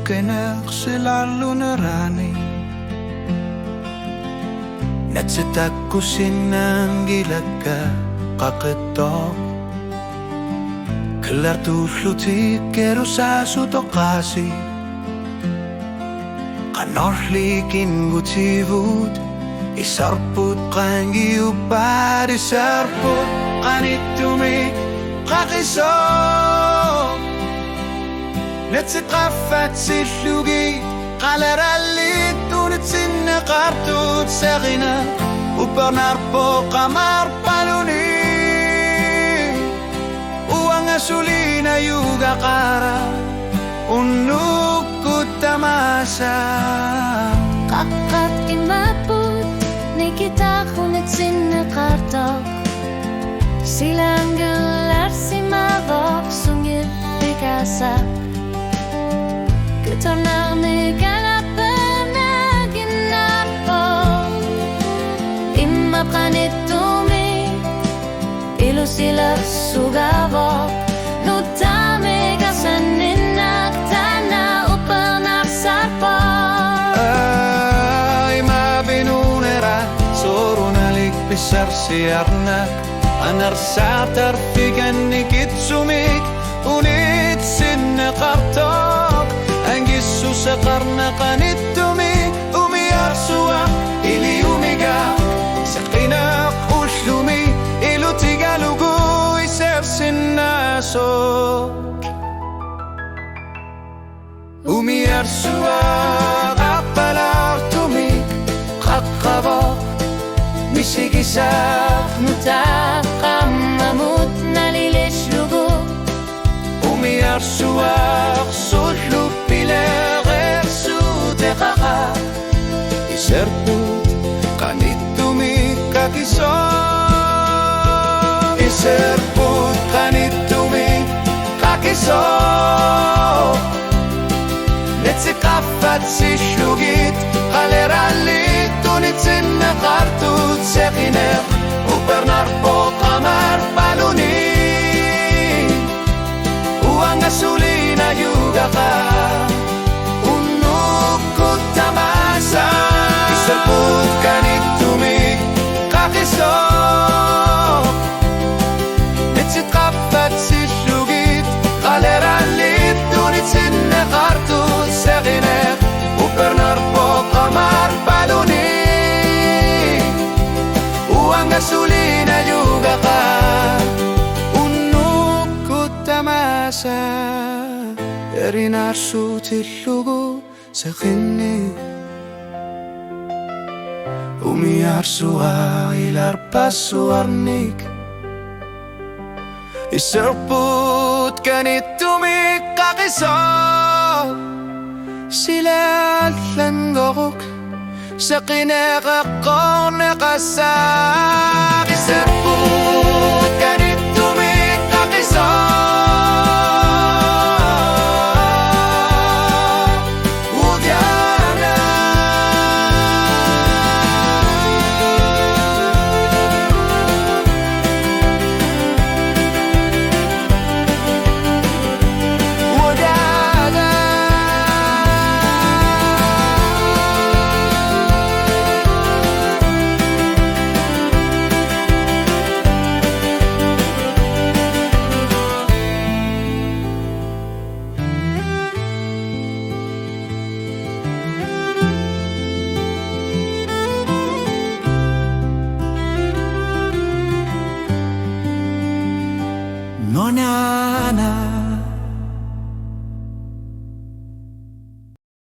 kenner selalu nerani Natsitakku sinang gilaga kaketok Kelar tulluti kerusa sutokasi Kanorlikin gutivut Isarput kangi upar Isarput kanitumi kakisok Natsitrafat sillugi Qalarallit tunitsinna qartut sagina Uparnarpo qamar paluni Uangasulina yuga qara Unnukku tamasa Qaqqat imaput Nikita kunitsinna qartok Silanggelar simavok sungir pikasa Ketornarne kalapana ginarpo Imma planetumi Ilu sila sugavo Nutame kasaninnak Tana upanar sarpo Ima binunera Sorunalik pisar siarnak Anar satar figanni kitsumik Unit sinne qartok Angissu saqarna qanittumi Umi arsua ili umiga Saqina ullumi Ilu tigalugu Iser sinnasok Umi arsua Qapalartumi Qaqqabok Misigisak Nutaqam mamut nalileshlugu Umi arsuaq sullu pileger sudeqaqa Iserput qanittumi kakisok Iserput qanittumi kakisok Netsiqaffat sillugit qalerallit tunitsinna qartut seqiner Upernarpo qamar paluni Uangasulina yugaqa Unnukku tamasa Iserput qanittumi qaqisok Netsiqaffat sillugit qalerallit tunitsinna qartut seqiner Upernarpo qamar paluni Uangasulina yugaqa Unnukku tamasa Erinarsu tillugu seqinni Umi arsua ilarpassu arnik Iserput qanittumi qaqisok Silallangoruk Saqina qaqqorna qassaq Iserput